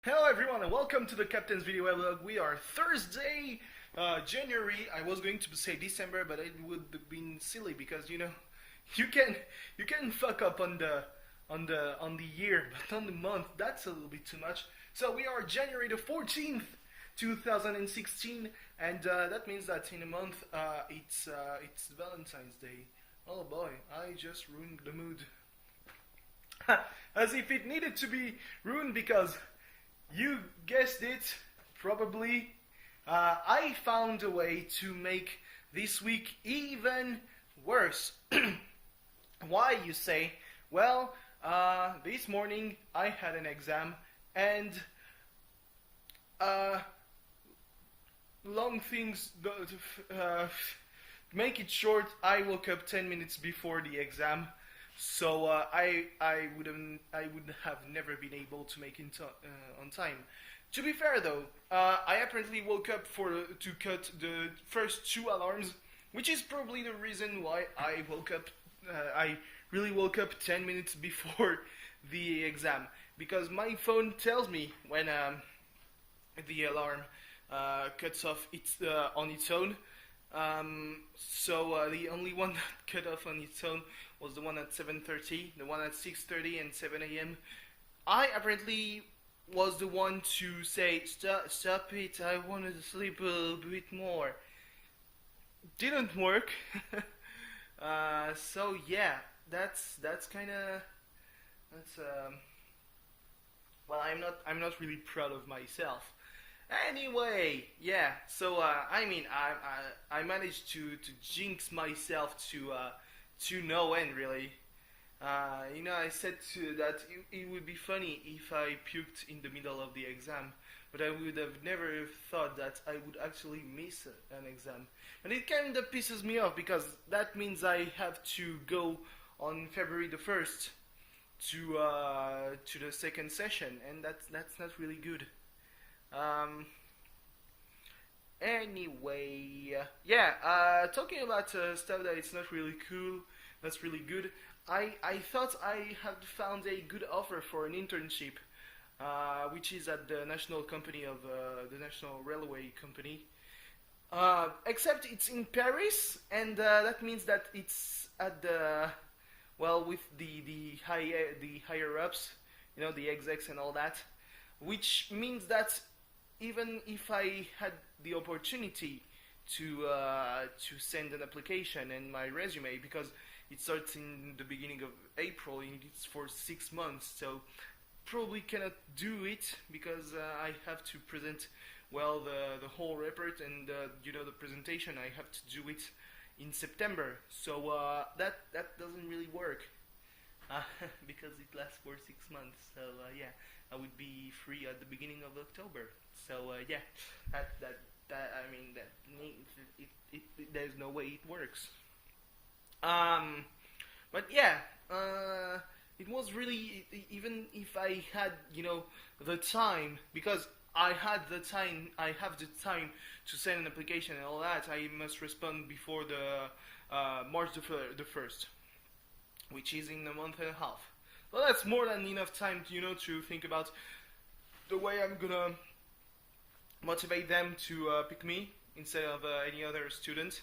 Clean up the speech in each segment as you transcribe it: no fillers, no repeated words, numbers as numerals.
Hello everyone and welcome to the Captain's Video Weblog. We are Thursday, January. I was going to say December, but it would have been silly because you can fuck up on the year, but on the month that's a little bit too much. So we are January the 14th, 2016, and that means that in a month it's Valentine's Day. Oh boy, I just ruined the mood. As if it needed to be ruined because you guessed it, probably. I found a way to make this week even worse. Why, you say? Well, this morning I had an exam, and long things, make it short, I woke up 10 minutes before the exam. So I would have never been able to make it on time. To be fair though, I apparently woke up to cut the first two alarms, which is probably the reason why I woke up. I really woke up 10 minutes before the exam, because my phone tells me when the alarm cuts off on its own. So the only one that cut off on its own was the one at 7:30, the one at 6:30 and 7 a.m. I apparently was the one to say, stop it, I wanted to sleep a little bit more. Didn't work. So yeah, that's kind of, well, I'm not really proud of myself. Anyway, yeah. So I managed to jinx myself to no end, really. I said that it would be funny if I puked in the middle of the exam, but I would have never thought that I would actually miss an exam. And it kind of pisses me off because that means I have to go on February the 1st to the second session, and that's not really good. Anyway, yeah, talking about stuff that it's not really cool, that's really good. I thought I had found a good offer for an internship, which is at the national company of the National Railway Company. Except it's in Paris, and that means that it's at with the higher ups, the execs and all that, which means that even if I had the opportunity to send an application and my resume, because it starts in the beginning of April and it's for 6 months, so probably cannot do it because I have to present the whole report, and the presentation I have to do it in September, so that doesn't really work because it lasts for 6 months. So yeah, I would be free at the beginning of October. So yeah, there's no way it works. But yeah, it was really, even if I had the time, because I have the time to send an application and all that, I must respond before the March the 1st, which is in a month and a half. So that's more than enough time to think about the way I'm gonna motivate them to pick me instead of any other student.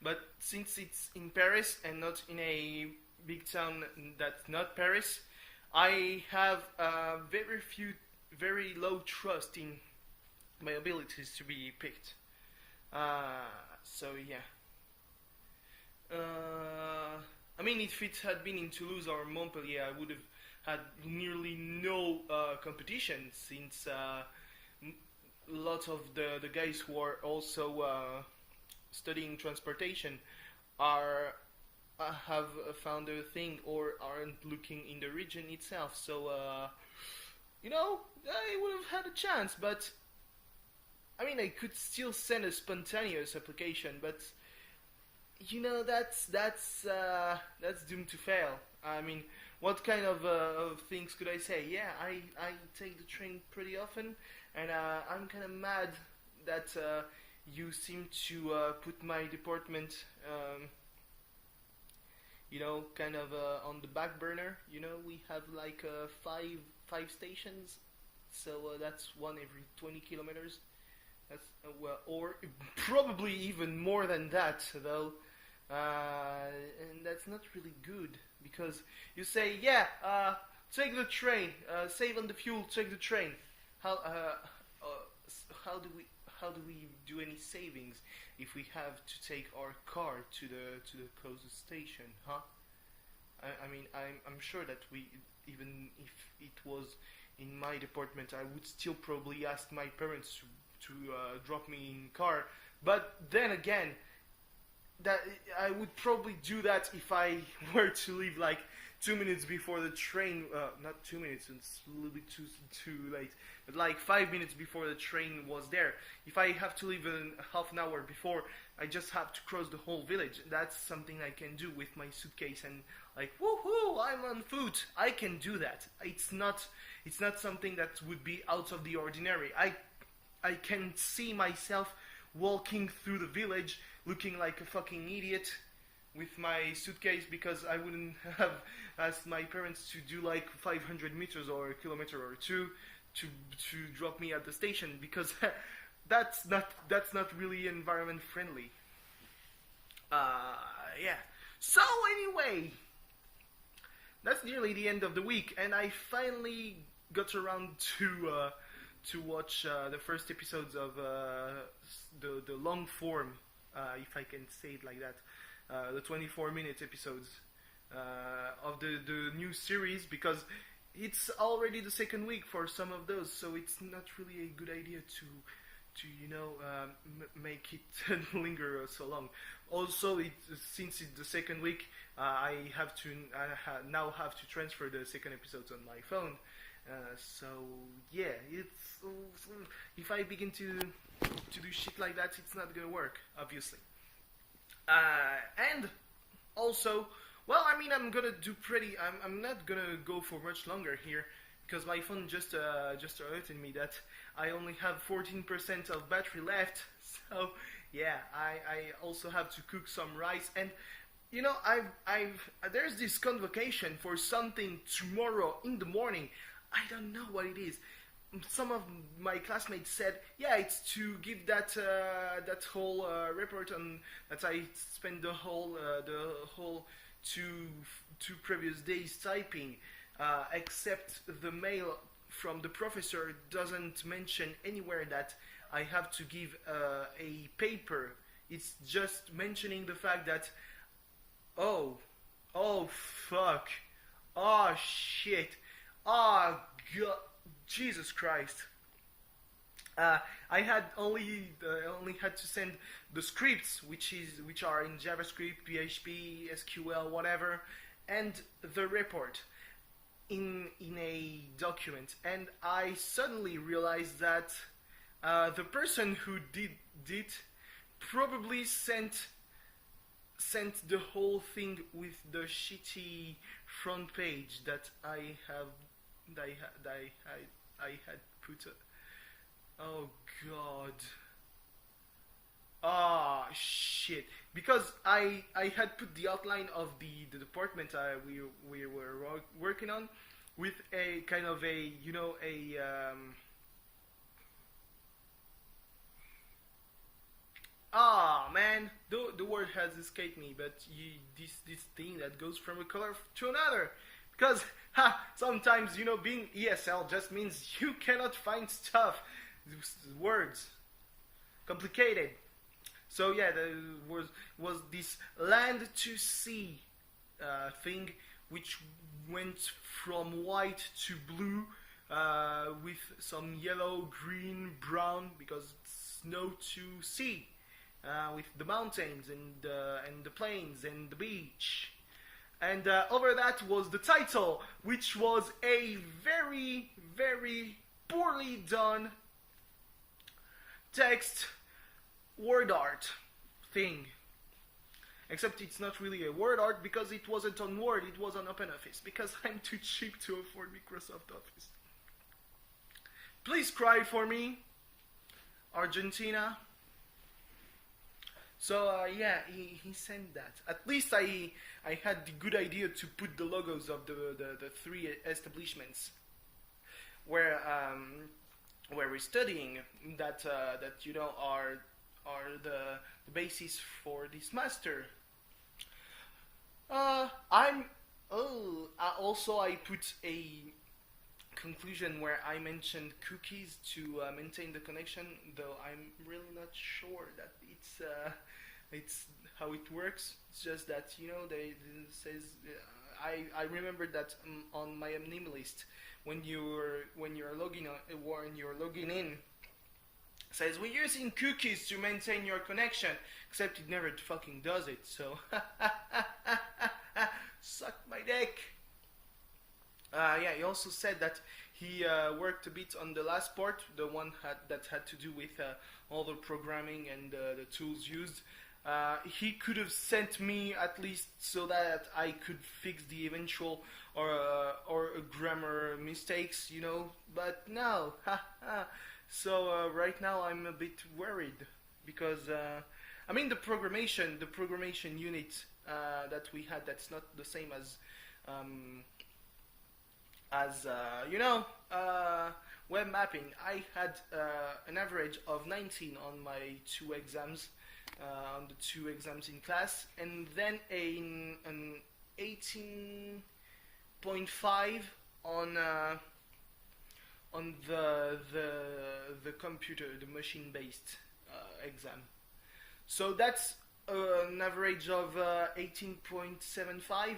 But since it's in Paris and not in a big town that's not Paris, I have very low trust in my abilities to be picked. So yeah. If it had been in Toulouse or Montpellier, I would have had nearly no competition, since a lot of the guys who are also studying transportation have found a thing or aren't looking in the region itself. So I would have had a chance, but I could still send a spontaneous application, but that's doomed to fail. What kind of things could I say? Yeah, I take the train pretty often, and I'm kind of mad that you seem to put my department on the back burner. We have like five stations so that's one every 20 kilometers. That's well, or probably even more than that, though. And that's not really good because you say, yeah, take the train, save on the fuel, take the train. How how do we do any savings if we have to take our car to the closest station, huh? I mean, I'm sure that we, even if it was in my department, I would still probably ask my parents to drop me in car. But then again, that I would probably do that if I were to leave like 2 minutes before the train. Not 2 minutes, it's a little bit too late. But like 5 minutes before the train was there. If I have to leave in half an hour before, I just have to cross the whole village. That's something I can do with my suitcase and like, woohoo! I'm on foot. I can do that. It's not something that would be out of the ordinary. I can see myself walking through the village looking like a fucking idiot with my suitcase because I wouldn't have asked my parents to do like 500 meters or a kilometer or two to drop me at the station because that's not really environment friendly. Yeah. So anyway, that's nearly the end of the week, and I finally got around to watch the first episodes of the long form, if I can say it like that, the 24-minute episodes of the new series, because it's already the second week for some of those, so it's not really a good idea to make it linger so long. Also, since it's the second week, I now have to transfer the second episodes on my phone. So yeah, if I begin to do shit like that, it's not gonna work, obviously. And also, well, I mean, I'm gonna do pretty. I'm not gonna go for much longer here because my phone just alerted me that I only have 14% of battery left. So yeah, I also have to cook some rice, and you know, there's this convocation for something tomorrow in the morning. I don't know what it is. Some of my classmates said, yeah, it's to give that whole report on that I spent the whole two previous days typing, except the mail from the professor doesn't mention anywhere that I have to give a paper. It's just mentioning the fact that, oh fuck, oh shit, oh god, Jesus Christ. I had only had to send the scripts, which are in JavaScript, PHP, SQL, whatever, and the report in a document. And I suddenly realized that the person who did it probably sent the whole thing with the shitty front page that I had put. Oh god. Ah, shit. Because I had put the outline of the department we were working on with a kind of a, you know, man, the word has escaped me, but this thing that goes from a color to another. Because, sometimes, you know, being ESL just means you cannot find stuff. Words. Complicated. So yeah, there was this land to sea thing, which went from white to blue, with some yellow, green, brown, because it's snow to sea, with the mountains and the plains and the beach. And over that was the title, which was a very, very poorly done text word art thing. Except it's not really a word art because it wasn't on Word, it was on OpenOffice, because I'm too cheap to afford Microsoft Office. Please cry for me, Argentina. So yeah, he sent that. At least I had the good idea to put the logos of the three establishments where where we're studying that are the basis for this master. I'm also I put a conclusion where I mentioned cookies to maintain the connection, though I'm really not sure that it's how it works. It's just that they it says I remember that on my name list when you're logging in, says we're using cookies to maintain your connection, except it never fucking does it. So suck my dick. Yeah, he also said that he worked a bit on the last part, the one that had to do with all the programming and the tools used. He could have sent me at least so that I could fix the eventual or grammar mistakes, but no. So right now I'm a bit worried because the programmation unit that we had, that's not the same as web mapping. I had an average of 19 on my two exams, on the two exams in class, and then an 18.5 on the computer, the machine-based exam. So that's an average of 18.75.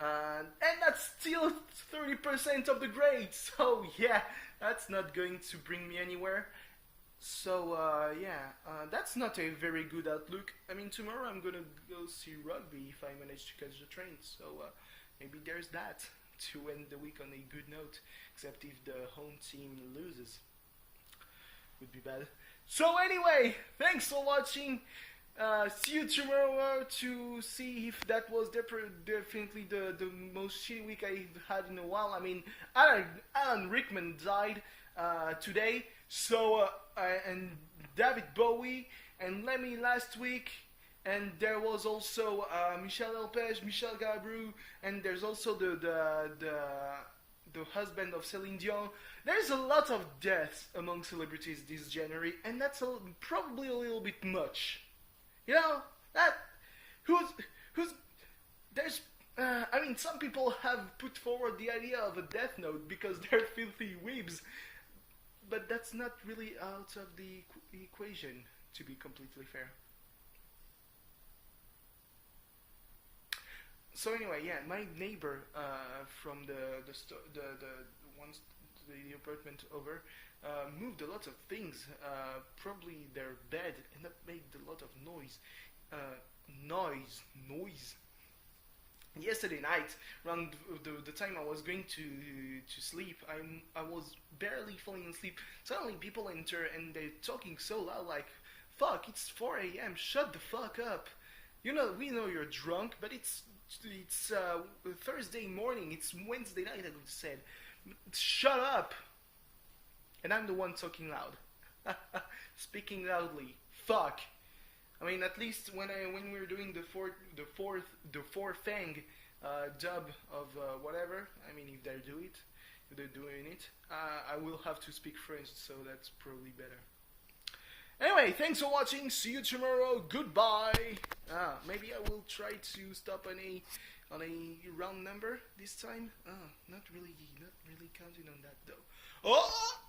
And that's still 30% of the grade, so yeah, that's not going to bring me anywhere. So that's not a very good outlook. Tomorrow I'm gonna go see rugby if I manage to catch the train, so maybe there's that to end the week on a good note, except if the home team loses. Would be bad. So anyway, thanks for watching. See you tomorrow to see if that was definitely the most shitty week I've had in a while. Alan Rickman died today, so and David Bowie and Lemmy last week, and there was also Michel Delpech, Michel Galabru, and there's also the husband of Celine Dion. There's a lot of deaths among celebrities this January, and that's probably a little bit much. Some people have put forward the idea of a death note because they're filthy weebs, but that's not really out of the equation, to be completely fair. So anyway, yeah, my neighbor from the apartment over moved a lot of things, probably their bed, and that made a lot of noise. Yesterday night, around the time I was going to sleep, I was barely falling asleep. Suddenly people enter and they're talking so loud, like, fuck, it's 4 a.m, shut the fuck up. We know you're drunk, but it's Thursday morning, it's Wednesday night, I would said. Shut up. And I'm the one talking loud. Speaking loudly. Fuck. At least when we were doing the four thing dub of whatever. If they're doing it, I will have to speak French, so that's probably better. Anyway, thanks for watching. See you tomorrow. Goodbye. Maybe I will try to stop on a round number this time. Not really counting on that though. Oh!